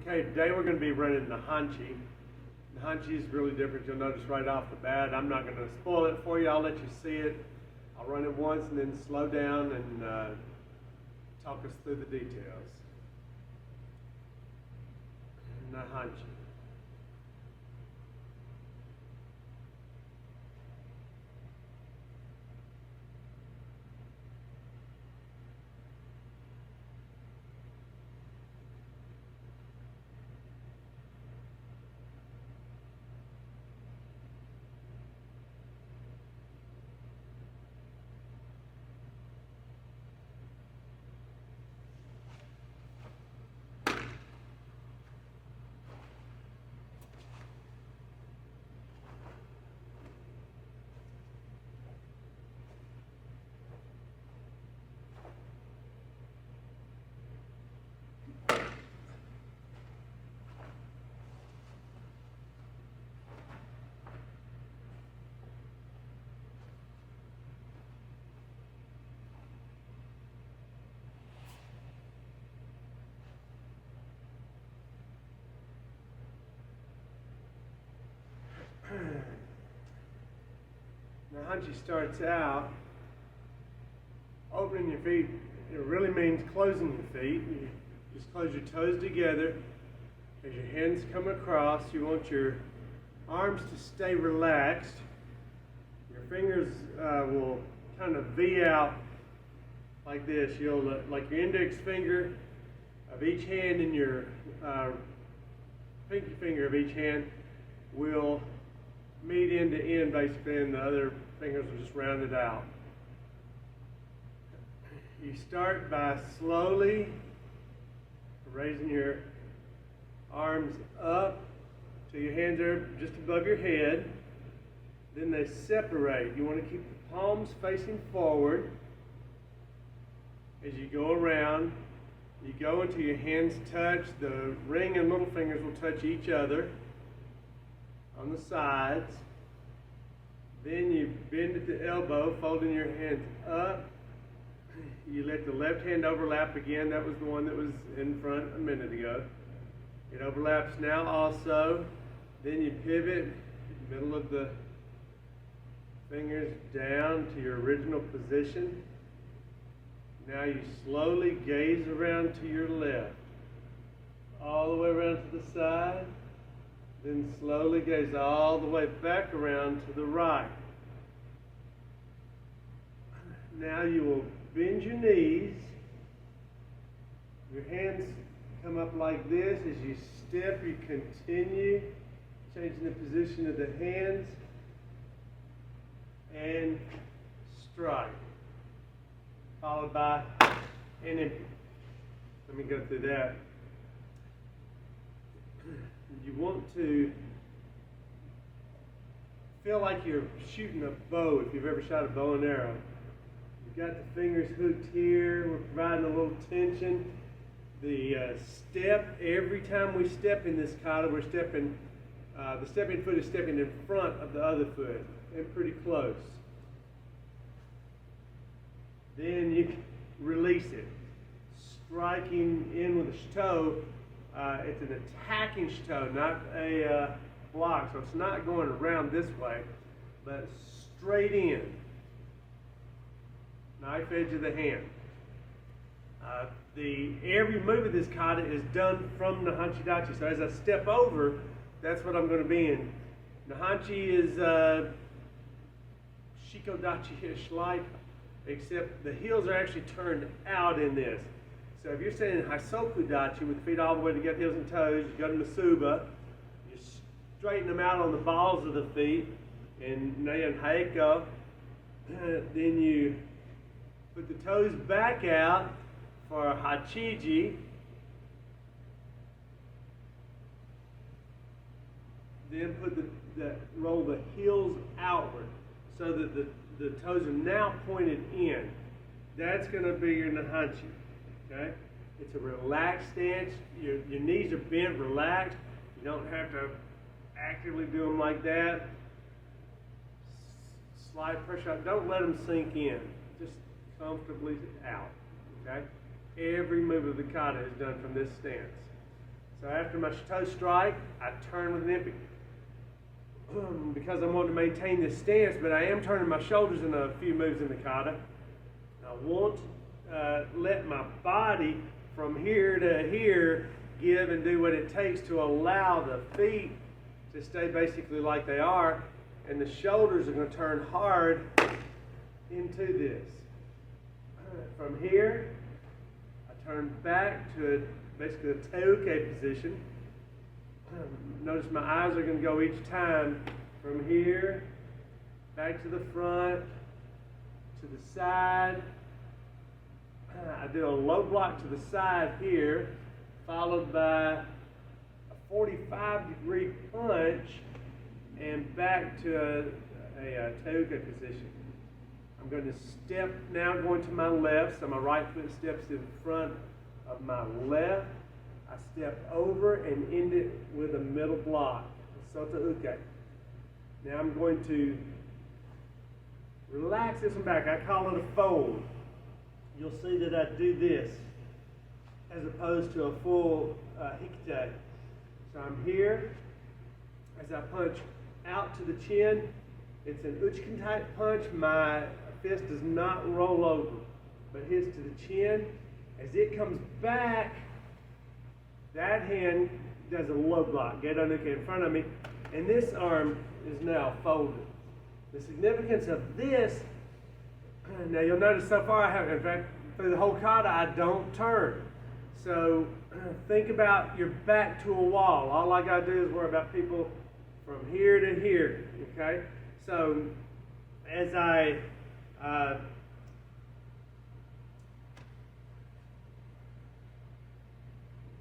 Okay, today we're going to be running Naihanchi. Naihanchi is really different. You'll notice right off the bat. I'm not going to spoil it for you. I'll let you see it. I'll run it once and then slow down and talk us through the details. Naihanchi. Naihanchi starts out opening your feet. It really means closing your feet. You just close your toes together. As your hands come across, you want your arms to stay relaxed. Your fingers will kind of V out like this. You'll like your index finger of each hand and your pinky finger of each hand will meet end to end basically, and the other fingers will just round it out. You start by slowly raising your arms up till your hands are just above your head. Then they separate. You want to keep the palms facing forward. As you go around, you go until your hands touch. The ring and little fingers will touch each other on the sides. Then you bend at the elbow, folding your hands up. You let the left hand overlap again. That was the one that was in front a minute ago. It overlaps now also. Then you pivot, middle of the fingers down to your original position. Now you slowly gaze around to your left, all the way around to the side. Then slowly gaze all the way back around to the right. Now you will bend your knees. Your hands come up like this. As you step, you continue changing the position of the hands and strike. Followed by an empty. Let me go through that. You want to feel like you're shooting a bow if you've ever shot a bow and arrow. You've got the fingers hooked here. We're providing a little tension. The step, every time we step in this kata, we're stepping, the stepping foot is stepping in front of the other foot and pretty close. Then you release it, striking in with a shito. It's an attacking shito, not a block. So it's not going around this way, but straight in. Knife edge of the hand. Every move of this kata is done from Naihanchi Dachi. So as I step over, that's what I'm going to be in. Naihanchi is Shiko Dachi-ish like, except the heels are actually turned out in this. So if you're standing in Hisoku Dachi with feet all the way together, heels and toes, you go to Masuba, you straighten them out on the balls of the feet, in Naihanchi, then you put the toes back out for Hachiji, then put roll the heels outward so that the toes are now pointed in. That's going to be your Naihanchi. Okay? It's a relaxed stance. Your knees are bent, relaxed. You don't have to actively do them like that. Slight pressure. Don't let them sink in. Just comfortably out. Okay? Every move of the kata is done from this stance. So after my toe strike, I turn with an empty. Because I want to maintain this stance, but I am turning my shoulders in a few moves in the kata. I won't let my body from here to here give and do what it takes to allow the feet to stay basically like they are, and the shoulders are going to turn hard into this. From here, I turn back to basically a teuke position. Notice my eyes are going to go each time from here, back to the front, to the side. I do a low block to the side here, followed by a 45-degree punch, and back to a teuke position. I'm going to step now going to my left, so my right foot steps in front of my left. I step over and end it with a middle block, Sota Uke. Now I'm going to relax this one back. I call it a fold. You'll see that I do this as opposed to a full hikite. So I'm here. As I punch out to the chin, it's an Uchkin type punch. My fist does not roll over, but hits to the chin. As it comes back, that hand does a low block, get unuke in front of me, and this arm is now folded. The significance of this, now you'll notice so far I haven't, in fact, through the whole kata I don't turn. So think about your back to a wall. All I gotta do is worry about people from here to here, okay? So as I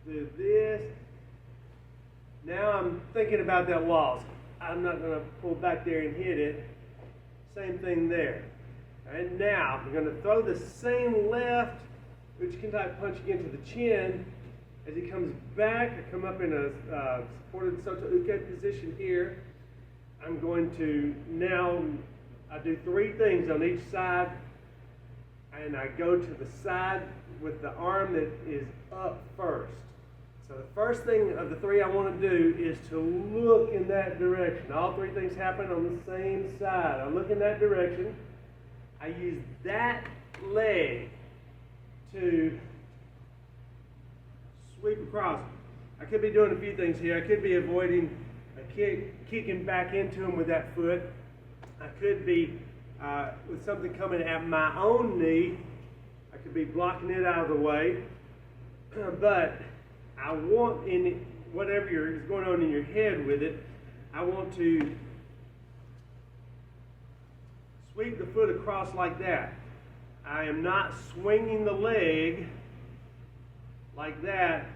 do this. Now I'm thinking about that wall. I'm not going to pull back there and hit it. Same thing there. And now I'm going to throw the same left Uchkin type punch again to the chin. As he comes back, I come up in a supported Sota Uke position here. I'm going to now, I do three things on each side, and I go to the side with the arm that is up first. So the first thing of the three I want to do is to look in that direction. All three things happen on the same side. I look in that direction. I use that leg to sweep across. I could be doing a few things here. I could be avoiding a kick, kicking back into him with that foot. I could be with something coming at my own knee. I could be blocking it out of the way. But I want, in whatever is going on in your head with it, I want to sweep the foot across like that. I am not swinging the leg like that.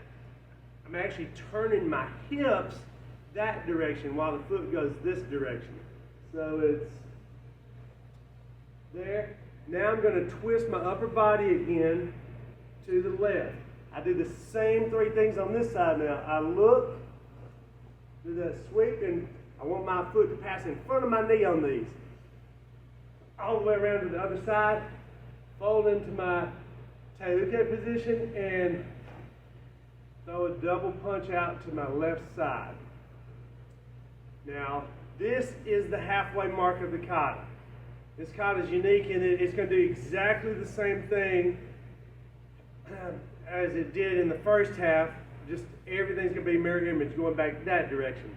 I'm actually turning my hips that direction while the foot goes this direction. So it's there. Now I'm going to twist my upper body again to the left. I do the same three things on this side now. I look, do that sweep, and I want my foot to pass in front of my knee on these. All the way around to the other side, fold into my teuke position, and throw a double punch out to my left side. Now, this is the halfway mark of the kata. This kata is unique in that it's going to do exactly the same thing as it did in the first half, just everything's going to be mirror image going back that direction.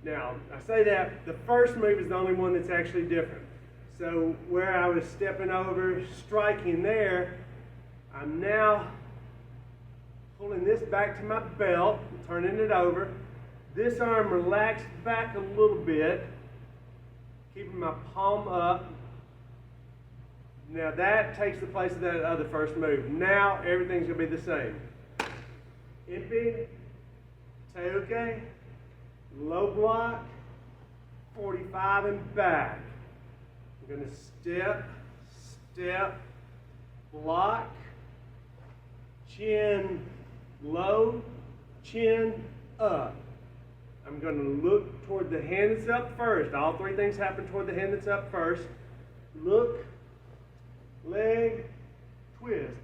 Now, I say that the first move is the only one that's actually different. So where I was stepping over, striking there, I'm now pulling this back to my belt, turning it over. This arm relaxed back a little bit, keeping my palm up. Now that takes the place of that other first move. Now everything's going to be the same. Impi, teuke, low block, 45 and back. I'm going to step, step, block, chin low, chin up. I'm going to look toward the hand that's up first. All three things happen toward the hand that's up first. Look, leg, twist.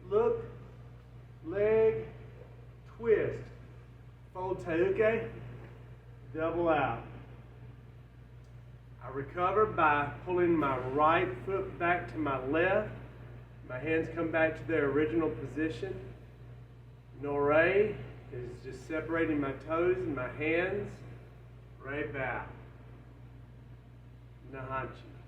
Look, leg, twist. teuke, double out. I recover by pulling my right foot back to my left. My hands come back to their original position. Nore is just separating my toes and my hands. Ray bow. Naihanchi.